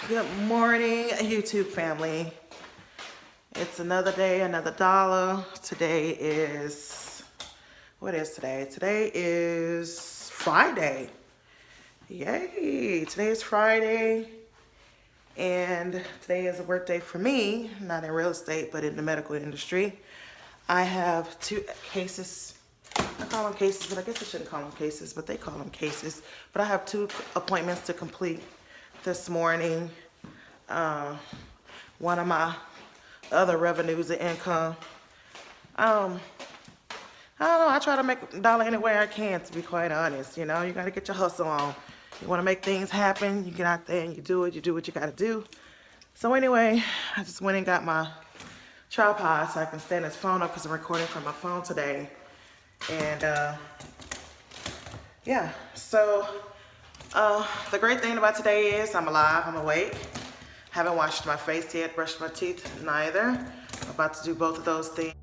Good morning, YouTube family. It's another day, another dollar. Today is, what is today? Today is Friday. Yay, today is Friday. And today is a work day for me, not in real estate, but in the medical industry. I have two cases. I call them cases, but I guess I shouldn't call them cases, but they call them cases. But I have two appointments to complete this morning. One of my other revenues and income. I don't know, I try to make a dollar any way I can, to be quite honest. You know, you gotta get your hustle on. You wanna make things happen, you get out there and you do what you gotta do. So anyway, I just went and got my tripod so I can stand this phone up because I'm recording from my phone today. And yeah, so the great thing about today is I'm alive, I'm awake. Haven't washed my face yet, brushed my teeth neither. I'm about to do both of those things.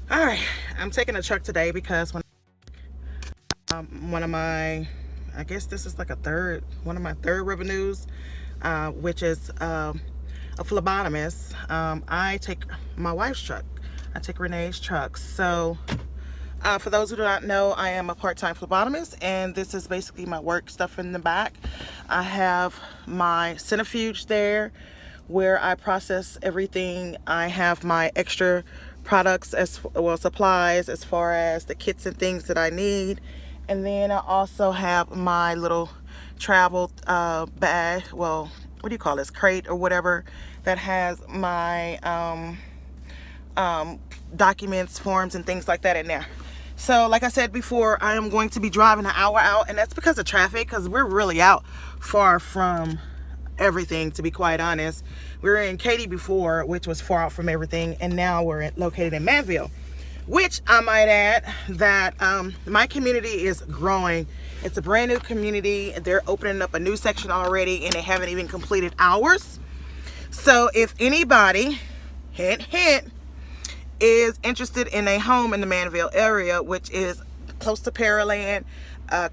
All right, I'm taking a truck today because when one of my, I guess this is like one of my third revenues, which is a phlebotomist. I take my wife's truck. I take Renee's truck. So for those who do not know, I am a part-time phlebotomist, and this is basically my work stuff in the back. I have my centrifuge there where I process everything. I have my extra products, as well, supplies as far as the kits and things that I need. And then I also have my little travel bag, well, what do you call this, crate or whatever, that has my documents, forms, and things like that in there. So like I said before, I am going to be driving an hour out, and that's because of traffic, because we're really out far from everything, to be quite honest. We were in Katy before, which was far out from everything, and now we're located in Manville, which I might add that my community is growing. It's a brand new community. They're opening up a new section already, and they haven't even completed ours. So if anybody, hint hint, is interested in a home in the Manville area, which is close to Pearland,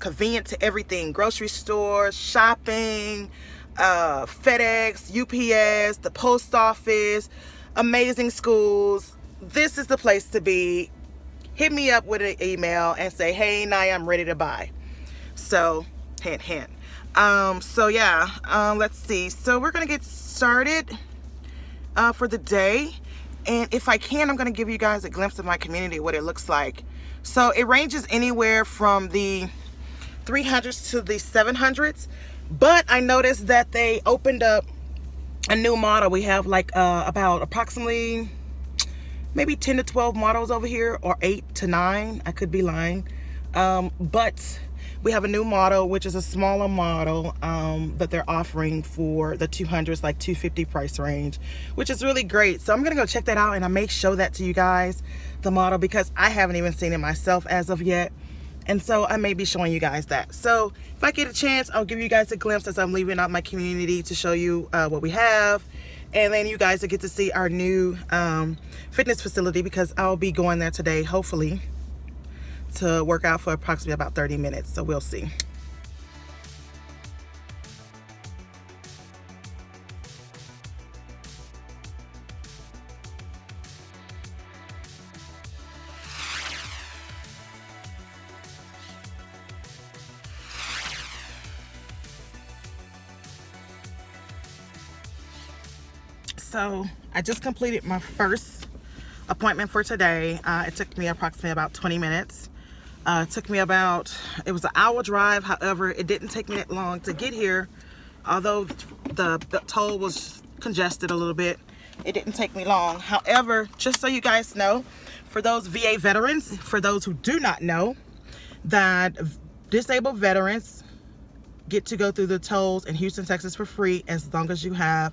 convenient to everything, grocery stores, shopping, FedEx, UPS, the post office, amazing schools, this is the place to be. Hit me up with an email and say, hey, Naya, I'm ready to buy. So, hint, hint. So yeah, let's see. So we're gonna get started for the day. And if I can, I'm gonna give you guys a glimpse of my community, what it looks like. So it ranges anywhere from the 300s to the 700s. But I noticed that they opened up a new model. We have like about approximately maybe 10 to 12 models over here, or 8 to 9. I could be lying. But we have a new model, which is a smaller model that they're offering for the 200s, like 250 price range, which is really great. So I'm gonna go check that out, and I may show that to you guys, the model, because I haven't even seen it myself as of yet. And so I may be showing you guys that. So if I get a chance, I'll give you guys a glimpse as I'm leaving out my community to show you what we have. And then you guys will get to see our new fitness facility, because I'll be going there today, hopefully, to work out for approximately about 30 minutes. So we'll see. So I just completed my first appointment for today. It took me approximately about 20 minutes. It took me about, it was an hour drive. However, it didn't take me that long to get here. Although the toll was congested a little bit, it didn't take me long. However, just so you guys know, for those VA veterans, for those who do not know, that disabled veterans get to go through the tolls in Houston, Texas for free as long as you have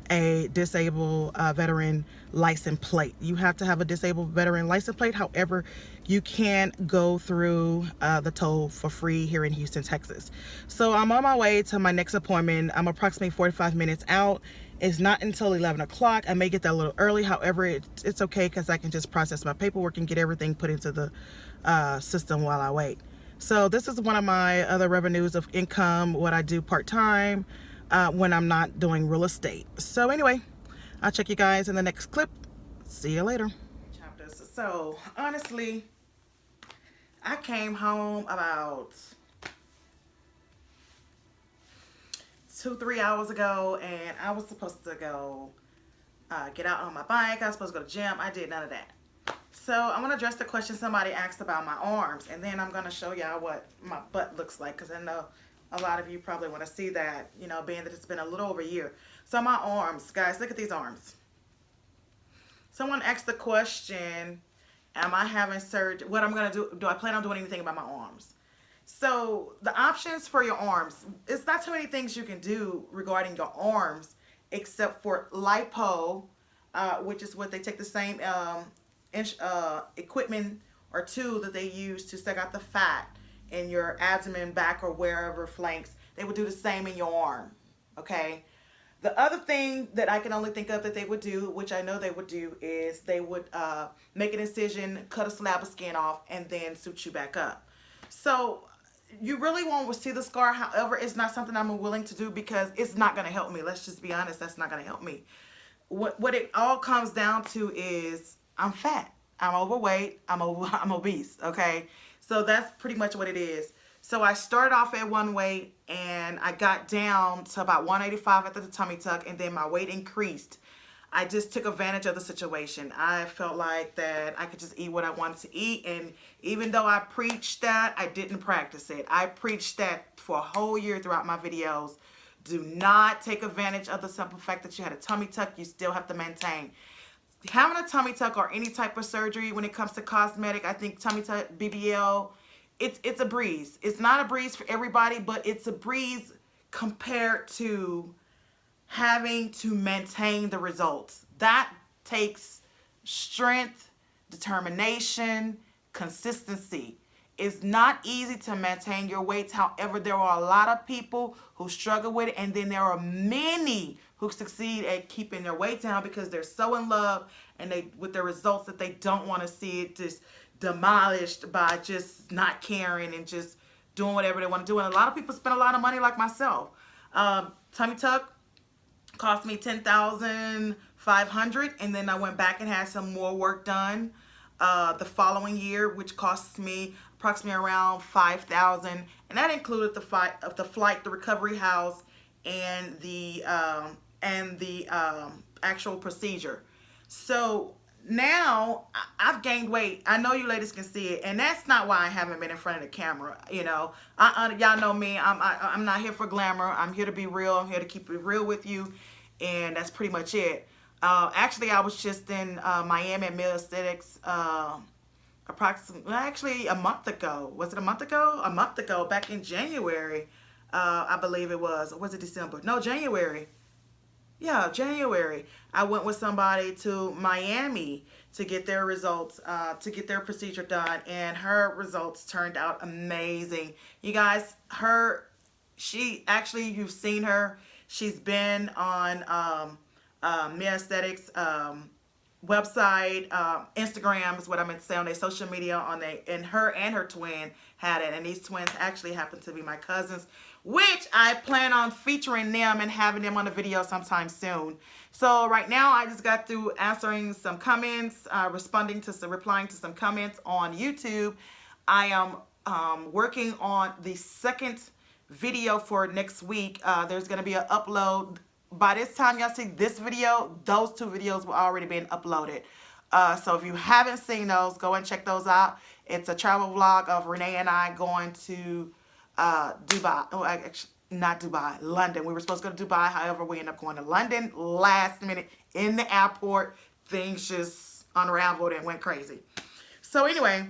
a disabled veteran license plate. You have to have a disabled veteran license plate. However, you can go through the toll for free here in Houston, Texas. So I'm on my way to my next appointment. I'm approximately 45 minutes out. It's not until 11 o'clock. I may get there a little early. However, it's okay because I can just process my paperwork and get everything put into the system while I wait. So this is one of my other revenues of income, what I do part-time when I'm not doing real estate. So anyway, I'll check you guys in the next clip. See you later. Chapters. So honestly, I came home about 2-3 hours ago, and I was supposed to go get out on my bike. I was supposed to go to the gym. I did none of that. So I'm going to address the question somebody asked about my arms, and then I'm going to show y'all what my butt looks like, because I know a lot of you probably want to see that, you know, being that it's been a little over a year. So my arms, guys, look at these arms. Someone asked the question, am I having surgery? What I'm going to do I plan on doing anything about my arms? So the options for your arms, it's not too many things you can do regarding your arms except for lipo, which is what they take the same equipment or tool that they use to suck out the fat in your abdomen, back, or wherever flanks. They would do the same in your arm. Okay. The other thing that I can only think of that they would do, which I know they would do, is they would make an incision, cut a slab of skin off, and then suture you back up. So you really won't see the scar. However, it's not something I'm willing to do because it's not going to help me. Let's just be honest. That's not going to help me. What it all comes down to is I'm fat. I'm overweight. I'm obese. Okay. So that's pretty much what it is. So I started off at one weight and I got down to about 185 after the tummy tuck, and then my weight increased. I just took advantage of the situation. I felt like that I could just eat what I wanted to eat, and even though I preached that, I didn't practice it. I preached that for a whole year throughout my videos. Do not take advantage of the simple fact that you had a tummy tuck. You still have to maintain. Having a tummy tuck or any type of surgery when it comes to cosmetic, I think tummy tuck, BBL, it's a breeze. It's not a breeze for everybody, but it's a breeze compared to having to maintain the results. That takes strength, determination, consistency. It's not easy to maintain your weights. However, there are a lot of people who struggle with it, and then there are many who succeed at keeping their weight down because they're so in love and with the results that they don't want to see it just demolished by just not caring and just doing whatever they want to do. And a lot of people spend a lot of money, like myself. Tummy tuck cost me $10,500, and then I went back and had some more work done the following year, which cost me approximately around $5,000, and that included the flight, the recovery house, and the actual procedure. So now I've gained weight. I know you ladies can see it, and that's not why I haven't been in front of the camera. You know, y'all know me. I'm not here for glamour. I'm here to be real. I'm here to keep it real with you, and that's pretty much it. Actually, I was just in Miami at Aesthetics approximately, actually a month ago. Was it a month ago? A month ago, back in January, I believe it was. Or was it December? No, January. Yeah, January. I went with somebody to Miami to get their results, to get their procedure done, and her results turned out amazing. You guys, she actually, you've seen her. She's been on Aesthetics website, Instagram is what I meant to say, on their social media, and her twin had it, and these twins actually happen to be my cousins, which I plan on featuring them and having them on a video sometime soon. So right now I just got through answering some comments, replying to some comments on YouTube. I am working on the second video for next week. There's going to be an upload. By this time y'all see this video, those two videos will already been uploaded. So if you haven't seen those, go and check those out. It's a travel vlog of Renee and I going to Dubai. Oh, actually, not Dubai, London. We were supposed to go to Dubai. However, we ended up going to London last minute in the airport. Things just unraveled and went crazy. So anyway,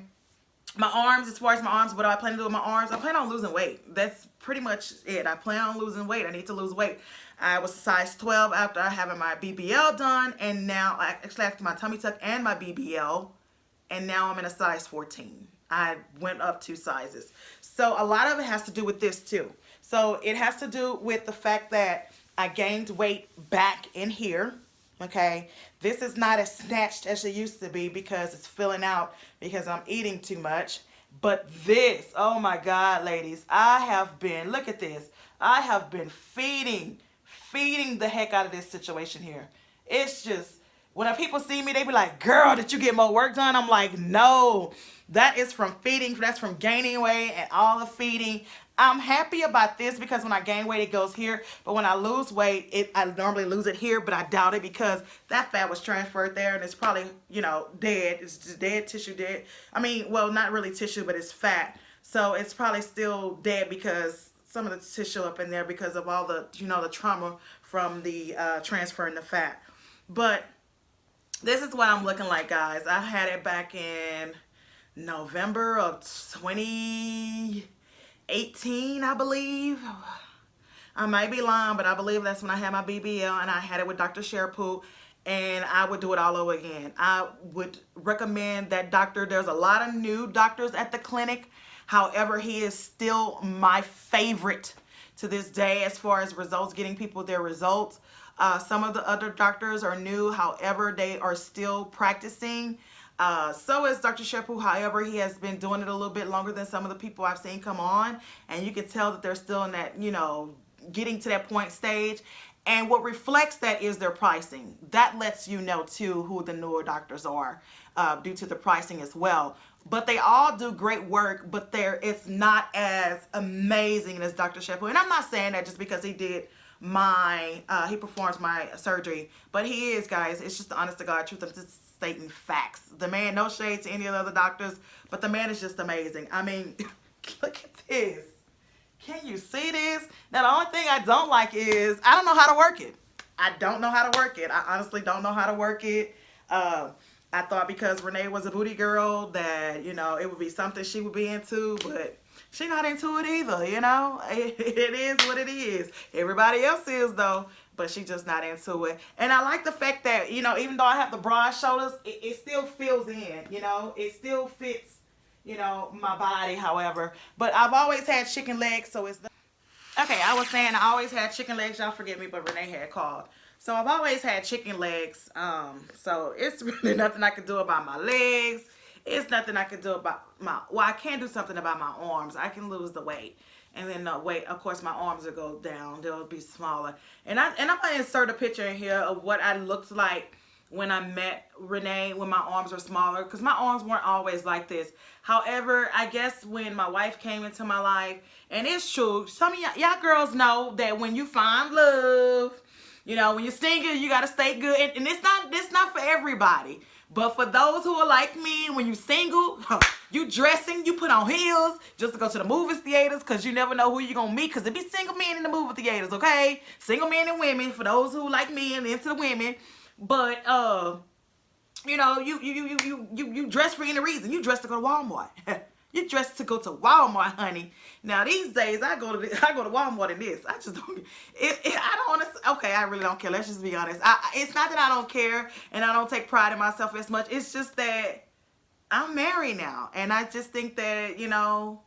my arms, as far as my arms, what do I plan to do with my arms? I plan on losing weight. That's pretty much it. I plan on losing weight. I need to lose weight. I was a size 12 after having my BBL done, and now, actually after my tummy tuck and my BBL, and now I'm in a size 14. I went up 2 sizes. So a lot of it has to do with this too. So it has to do with the fact that I gained weight back in here. Okay, this is not as snatched as it used to be because it's filling out because I'm eating too much. But this, oh my God, ladies, I have been, look at this. I have been feeding the heck out of this situation here. It's just, when people see me, they be like, girl, did you get more work done? I'm like, no, that is from feeding. That's from gaining weight and all the feeding. I'm happy about this because when I gain weight, it goes here. But when I lose weight, I normally lose it here, but I doubt it because that fat was transferred there and it's probably, you know, dead. It's just dead tissue, dead. I mean, well, not really tissue, but it's fat. So it's probably still dead because some of the tissue up in there because of all the, you know, the trauma from the transferring the fat. But this is what I'm looking like, guys. I had it back in November of 2018, I believe. I might be lying, but I believe that's when I had my BBL, and I had it with Dr. Sherpoo, and I would do it all over again. I would recommend that doctor. There's a lot of new doctors at the clinic. However, he is still my favorite to this day as far as results, getting people their results. Some of the other doctors are new, however, they are still practicing. So is Dr. Sherpoo. However, he has been doing it a little bit longer than some of the people I've seen come on. And you can tell that they're still in that, you know, getting to that point stage. And what reflects that is their pricing. That lets you know, too, who the newer doctors are due to the pricing as well. But they all do great work, but it's not as amazing as Dr. Sherpoo. And I'm not saying that just because he did he performs my surgery, but he is, guys. It's just the honest to God truth. I'm just stating facts. The man, no shade to any of the other doctors, but the man is just amazing. I mean, look at this. Can you see this? Now, the only thing I don't like is I don't know how to work it. I don't know how to work it. I honestly don't know how to work it. I thought because Renee was a booty girl that, you know, it would be something she would be into, but she's not into it either, you know. It is what it is. Everybody else is, though, but she's just not into it. And I like the fact that, you know, even though I have the broad shoulders, it still fills in, you know. It still fits, you know, my body, however. But I've always had chicken legs, so it's... Okay, I was saying I always had chicken legs. Y'all forgive me, but Renee had called. So I've always had chicken legs. So it's really nothing I can do about my legs. It's nothing I can do about well, I can do something about my arms. I can lose the weight. And then the weight, of course, my arms will go down. They'll be smaller. And I'm going to insert a picture in here of what I looked like when I met Renee, when my arms were smaller. Because my arms weren't always like this. However, I guess when my wife came into my life, and it's true, some of y'all girls know that when you find love, you know, when you're single, you got to stay good. And it's not for everybody. But for those who are like me, when you single, you dressing, you put on heels just to go to the movie theaters because you never know who you're going to meet because there be single men in the movie theaters, okay? Single men and women, for those who like me and into the women. But, you know, you dress for any reason. You dress to go to Walmart. You dressed to go to Walmart, honey. Now these days I go to Walmart in this. I just don't. I don't want to. Okay, I really don't care. Let's just be honest. It's not that I don't care and I don't take pride in myself as much. It's just that I'm married now, and I just think that, you know,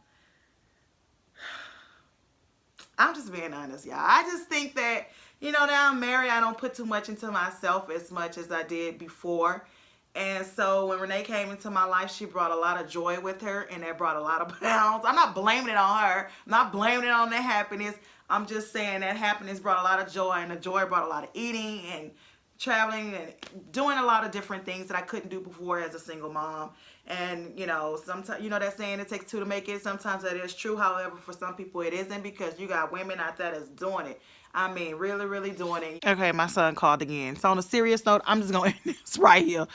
I'm just being honest, y'all. I just think that, you know, now I'm married, I don't put too much into myself as much as I did before. And so when Renee came into my life, she brought a lot of joy with her, and that brought a lot of pounds. I'm not blaming it on her. I'm not blaming it on the happiness. I'm just saying that happiness brought a lot of joy, and the joy brought a lot of eating and traveling and doing a lot of different things that I couldn't do before as a single mom. And, you know, sometimes, you know that saying, it takes two to make it. Sometimes that is true. However, for some people it isn't, because you got women out there that's doing it. I mean, really, really doing it. Okay, my son called again. So on a serious note, I'm just going to end this right here.